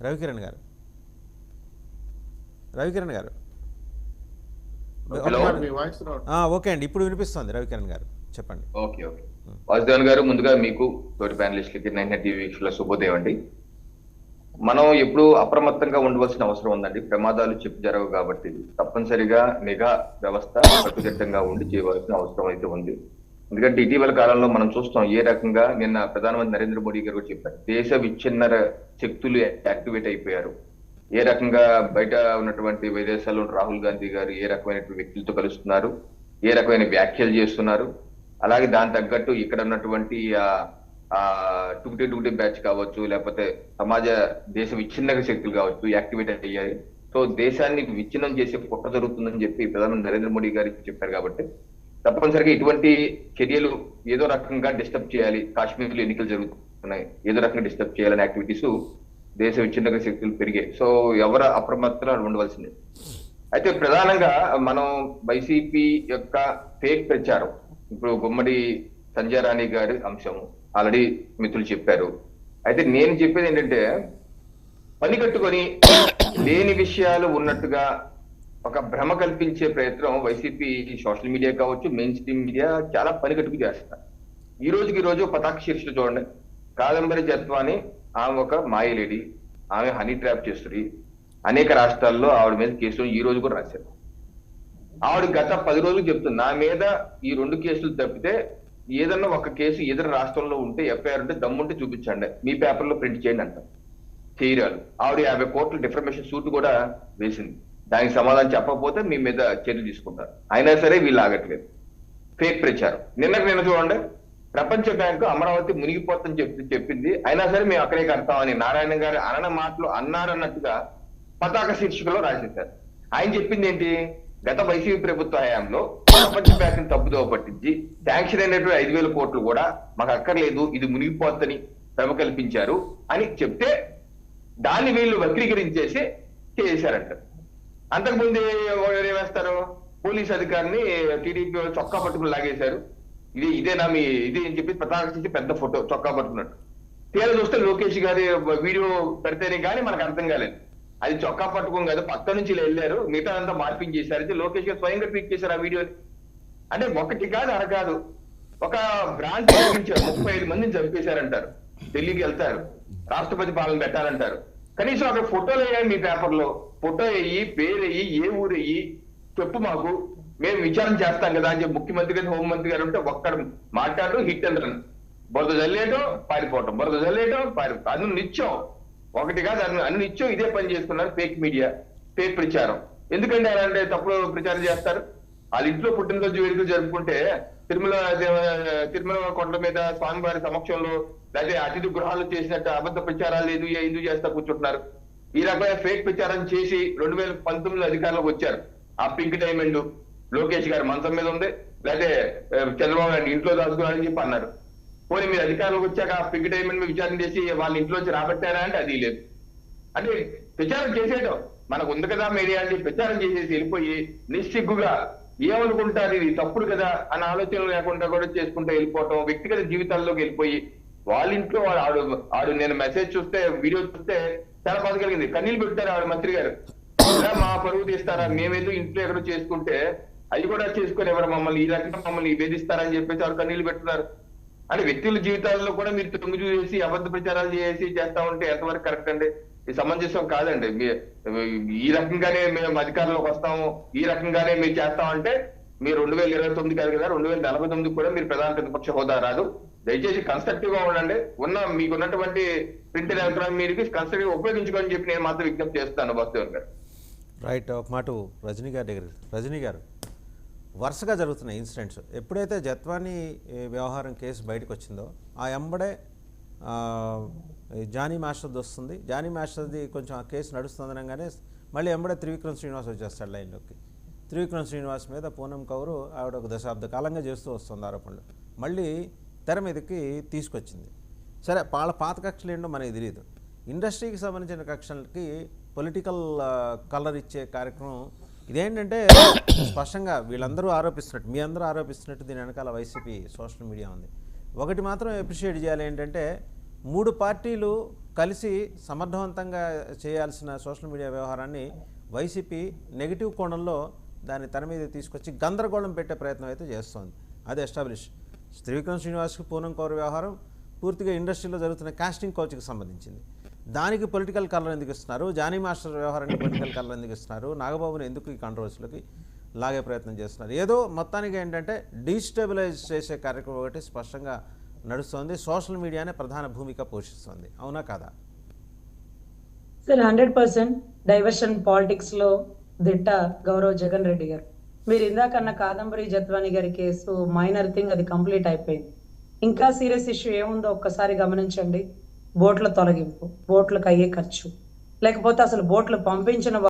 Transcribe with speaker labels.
Speaker 1: రవికిరణ్ గారు రవికిరణ్ గారు ఓకే అండి, ఇప్పుడు వినిపిస్తుంది రవికిరణ్ గారు, చెప్పండి.
Speaker 2: ఓకే ఓకే వాసుదేవన్ గారు, ముందుగా మీకు తోటి ప్యానలిస్టులకి 99 టీవీ వీక్షకుల శుభోదయం అండి. మనం ఎప్పుడు అప్రమత్తంగా ఉండవలసిన అవసరం ఉందండి. ప్రమాదాలు చెప్పు జరగవు కాబట్టి తప్పనిసరిగా నిఘా వ్యవస్థ కట్టుదిట్టంగా ఉండి చేయవలసిన అవసరం అయితే ఉంది. ఎందుకంటే ఇటీవల కాలంలో మనం చూస్తాం ఏ రకంగా, నిన్న ప్రధానమంత్రి నరేంద్ర మోడీ గారు కూడా చెప్పారు, దేశ విచ్ఛిన్నర శక్తులు యాక్టివేట్ అయిపోయారు. ఏ రకంగా బయట ఉన్నటువంటి విదేశాల్లో రాహుల్ గాంధీ గారు ఏ రకమైనటువంటి వ్యక్తులతో కలుస్తున్నారు, ఏ రకమైన వ్యాఖ్యలు చేస్తున్నారు, అలాగే దాని తగ్గట్టు ఇక్కడ ఉన్నటువంటి టూటీ బ్యాచ్ కావచ్చు, లేకపోతే దేశ విచ్ఛిన్న శక్తులు కావచ్చు యాక్టివేట్ అయ్యాయి. సో దేశాన్ని విచ్ఛిన్నం చేసే కుట్ర జరుగుతుందని చెప్పి ప్రధానమంత్రి నరేంద్ర మోడీ గారు చెప్పారు. కాబట్టి తప్పనిసరిగా ఇటువంటి చర్యలు ఏదో రకంగా డిస్టర్బ్ చేయాలి. కాశ్మీర్లో ఎన్నికలు జరుగుతున్నాయి, ఏదో రకంగా డిస్టర్బ్ చేయాలనే యాక్టివిటీస్ దేశ విచ్ఛిన్న శక్తులు పెరిగాయి. సో ఎవరు అప్రమత్తంగా ఉండవలసింది. అయితే ప్రధానంగా మనం వైసీపీ యొక్క ఫేక్ ప్రచారం, ఇప్పుడు గుమ్మడి సంజయ్ రాణి గారి అంశం ఆల్రెడీ మిత్రులు చెప్పారు. అయితే నేను చెప్పేది ఏంటంటే, పని కట్టుకొని లేని విషయాలు ఉన్నట్టుగా ఒక భ్రమ కల్పించే ప్రయత్నం వైసీపీ సోషల్ మీడియా కావచ్చు, మెయిన్ స్ట్రీమ్ మీడియా చాలా పని కట్టుకు చేస్తారు. ఈ రోజు పతాక శీర్షిక చూడండి, కాదంబరి జత్వాని ఆమె ఒక మాయలేడి, ఆమె హనీ ట్రాప్ చేస్తుంది, అనేక రాష్ట్రాల్లో ఆవిడ మీద కేసులు ఈ రోజు కూడా రాశారు. ఆవిడ గత 10 రోజులు చెప్తుంది, నా మీద ఈ 2 కేసులు తప్పితే ఏదన్నా ఒక కేసు ఇతర రాష్ట్రంలో ఉంటే, ఎఫ్ఐఆర్ ఉంటే దమ్ముంటే చూపించండి, మీ పేపర్లో ప్రింట్ చేయండి అంట. చేయరాలు. ఆవిడ 50 కోట్ల డిఫర్మేషన్ సూట్ కూడా వేసింది. దానికి సమాధానం చెప్పకపోతే మీ మీద చర్యలు తీసుకుంటారు. అయినా సరే వీళ్ళు ఆగట్లేదు. ఫేక్ ప్రచారం. నిన్న చూడండి, ప్రపంచ బ్యాంకు అమరావతి మునిగిపోతుందని చెప్పింది, అయినా సరే మేము అక్కడే కడతామని నారాయణ గారు అనన మాటలు అన్నారన్నట్టుగా పతాక శీర్షికలో రాసేశారు. ఆయన చెప్పింది ఏంటి, గత వైసీపీ ప్రభుత్వ హయాంలో ప్రపంచ బ్యాంకుని తప్పుదోవ పట్టించి శాంక్షన్ అయినటువంటి 5,000 కోట్లు కూడా మాకు అక్కర్లేదు, ఇది మునిగిపోతుందని భ్రమ కల్పించారు అని చెప్తే దాన్ని వీళ్ళు వక్రీకరించేసి చేశారంట. అంతకుముందు ఏమేస్తారు, పోలీస్ అధికారిని టీడీపీ చొక్కా పట్టుకుని లాగేశారు. ఇదేనా మీ ఇది అని చెప్పి పతాక పెద్ద ఫోటో చొక్కా పట్టుకున్నట్టు. తీరా చూస్తే లోకేష్ గారి వీడియో పెడితేనే కానీ మనకు అర్థం కాలేదు, అది చొక్కా పట్టుకోం కదా, పక్క నుంచి వెళ్ళారు, మిగతా అంతా మార్పింగ్ చేశారు. లోకేష్ గారు స్వయంగా ట్వీట్ చేశారు ఆ వీడియోని. అంటే ఒకటి కాదు అరకాదు, ఒక బ్రాంచ్ నిర్మించారు, 35 మందిని చంపేశారంటారు, ఢిల్లీకి వెళ్తారు, రాష్ట్రపతి పాలన పెట్టాలంటారు. కనీసం అక్కడ ఫోటోలు వేయాలి, మీ పేపర్లో ఫోటో వేయి, పేరు వేయి, ఏ ఊరు వేయి, చెప్పు మాకు, మేము విచారణ చేస్తాం కదా అని చెప్పి ముఖ్యమంత్రి గారు హోంమంత్రి గారు ఉంటే ఒక్కడ మాట్లాడడం హిట్ అండ్ రన్, బురద జల్లేయటం పారిపోవటం, బురద జల్లేయటం పారిపోవటం, అను నిత్యం ఒకటి కాదు అను నిత్యం ఇదే పని చేస్తున్నారు ఫేక్ మీడియా, ఫేక్ ప్రచారం. ఎందుకంటే అలాంటి తప్పుడు ప్రచారం చేస్తారు. వాళ్ళ ఇంట్లో పుట్టినరోజు వేడుకలు జరుపుకుంటే తిరుమల కొండ మీద స్వామివారి సమక్షంలో లేకపోతే అతిథి గృహాలు చేసినట్టు అబద్ధ ప్రచారాలు లేదు ఎందుకు చేస్తా కూర్చుంటున్నారు. ఈ రకమైన ఫేక్ ప్రచారం చేసి 2019 అధికారంలోకి వచ్చారు. ఆ పింక్ డైమండ్ లోకేష్ గారి మంచం మీద ఉంది, లేకపోతే చంద్రబాబు నాయుడు ఇంట్లో దాచుకున్నారని చెప్పి అన్నారు. పోనీ మీరు అధికారంలోకి వచ్చాక ఆ పింక్ డైమండ్ మీద విచారణ చేసి వాళ్ళ ఇంట్లోంచి రాబట్టారా అంటే అది లేదు. అంటే ప్రచారం చేసేయడం మనకు ఉంది కదా మీడియా అంటే, ప్రచారం చేసేసి వెళ్ళిపోయి నిస్సిగ్గుగా ఏమనుకుంటారు ఇది తప్పుడు కదా అన్న ఆలోచన లేకుండా కూడా చేసుకుంటూ వెళ్ళిపోవటం, వ్యక్తిగత జీవితాల్లోకి వెళ్ళిపోయి వాళ్ళ ఇంట్లో ఆడు నేను మెసేజ్ చూస్తే వీడియో చూస్తే చాలా బాధ కలిగింది. కన్నీళ్ళు పెడతారు ఆవిడ మంత్రి గారు, ఇలా మా పరువు తీస్తారా, మేమేదో ఇంట్లో ఎక్కడో చేసుకుంటే అవి కూడా చేసుకొని ఎవరు మమ్మల్ని ఈ రకంగా మమ్మల్ని వేధిస్తారని చెప్పేసి ఆవిడ కన్నీళ్ళు పెడుతున్నారు. అంటే వ్యక్తుల జీవితాల్లో కూడా మీరు తొంగి చూసి అబద్ధ ప్రచారాలు చేస్తా ఉంటే ఎంతవరకు కరెక్ట్ అండి? ఇది సమంజసం కాదండి. ఈ రకంగానే మేము అధికారంలోకి వస్తాము, ఈ రకంగానే మీరు చేస్తామంటే మీరు 2029 కాదు కదా, 2049 కూడా మీరు ప్రధాన ప్రతిపక్ష హోదా రాదు. దయచేసి కన్స్ట్రక్టివ్ గా ఉండండి, మీకు ఉన్నటువంటి ప్రింట్ ఎలక్ట్రానిక్ మీడియాకి కన్స్ట్రక్టివ్ ఉపయోగించుకోని చెప్పి నేను మాత్రం విజ్ఞప్తి చేస్తాను వాసుదేవన్ గారు.
Speaker 1: రైట్. ఒక మాట రజనీ గారి దగ్గర, రజనీ గారు వరుసగా జరుగుతున్న ఇన్సిడెంట్స్, ఎప్పుడైతే జత్వాని వ్యవహారం కేసు బయటకు వచ్చిందో ఆ ఎంబడే జానీ మాస్టర్ది వస్తుంది. జానీ మాస్టర్ది కొంచెం ఆ కేసు నడుస్తుందనగానే మళ్ళీ ఎంబడే త్రివిక్రమ్ శ్రీనివాస్ వచ్చేస్తాడు లైన్లోకి. త్రివిక్రమ్ శ్రీనివాస్ మీద పూనం కౌరు ఆవిడ ఒక దశాబ్ద కాలంగా చేస్తూ వస్తుంది ఆరోపణలు, మళ్ళీ తెర మీదకి తీసుకొచ్చింది. సరే, వాళ్ళ పాత కక్షలు ఏంటో మనకి తెలియదు. ఇండస్ట్రీకి సంబంధించిన కక్షలకి పొలిటికల్ కలర్ ఇచ్చే కార్యక్రమం ఇదేంటంటే స్పష్టంగా వీళ్ళందరూ ఆరోపిస్తున్నట్టు, మీ అందరూ ఆరోపిస్తున్నట్టు దీని వెనకాల వైసీపీ సోషల్ మీడియా ఉంది. ఒకటి మాత్రం అప్రిషియేట్ చేయాలి ఏంటంటే 3 పార్టీలు కలిసి సమర్థవంతంగా చేయాల్సిన సోషల్ మీడియా వ్యవహారాన్ని వైసీపీ నెగిటివ్ కోణంలో దాన్ని తన మీద తీసుకొచ్చి గందరగోళం పెట్టే ప్రయత్నం అయితే చేస్తోంది. అది ఎస్టాబ్లిష్. త్రివిక్రమ్ శ్రీనివాస్కి పూనం కౌర్ వ్యవహారం పూర్తిగా ఇండస్ట్రీలో జరుగుతున్న కాస్టింగ్ కౌచ్కి సంబంధించింది. దానికి పొలిటికల్ కలర్ ఎందుకు ఇస్తున్నారు, జానీ మాస్టర్ వ్యవహారానికి పొలిటికల్ కలర్ ఎందుకు ఇస్తున్నారు, నాగబాబుని ఎందుకు ఈ కాంట్రవర్సీలోకి లాగే ప్రయత్నం చేస్తున్నారు. ఏదో మొత్తానికి ఏంటంటే డీస్టెబిలైజ్ చేసే కార్యక్రమం ఒకటి స్పష్టంగా నడుస్తోంది. సోషల్ మీడియానే ప్రధాన భూమిక పోషిస్తుంది. అవునా కాదా?
Speaker 3: సార్ 100% డైవర్షన్ పాలిటిక్స్ లో దిట్ట గౌరవ్ జగన్ రెడ్డి గారు. మీరు ఇందాకన్న కాదంబరి జత్వాని గారి కేసు మైనర్ థింగ్, అది కంప్లీట్ అయిపోయింది. ఇంకా సీరియస్ ఇష్యూ ఏముందో ఒక్కసారి గమనించండి. బోట్ల తొలగింపు, బోట్లకు అయ్యే ఖర్చు, లేకపోతే అసలు బోట్లు పంపించిన